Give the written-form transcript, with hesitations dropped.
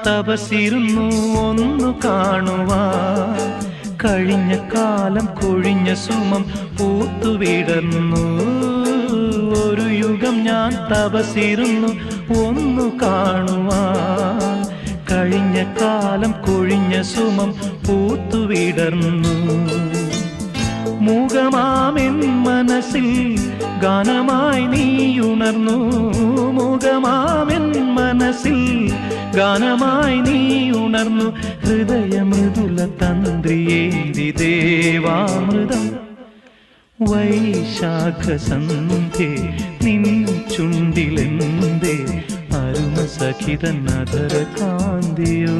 തപസിരുന്നു ഒന്നു കാണുവാൻ. കഴിഞ്ഞ കാലം കൊഴിഞ്ഞ സുമം പൂത്തുവിടർന്നു. ഒരു യുഗം ഞാൻ തപസിരുന്നു ഒന്നു കാണുവാൻ. കഴിഞ്ഞ കാലം കൊഴിഞ്ഞ സുമം പൂത്തുവിടർന്നു. മൂകമാമെൻ മനസ്സിൽ ഗാനമായി നീയുണർന്നു. മൂകമാമെൻ മനസ്സിൽ ഗാനമായി നീയുണർന്നു. ഹൃദയമൃദുല തന്ത്രിയേന്തി ദേവാമൃതം. വൈശാഖ സന്ധ്യേ നിൻ ചുണ്ടിലെന്തേ അരുണ സഖിതൻ അധര കാന്തിയോ.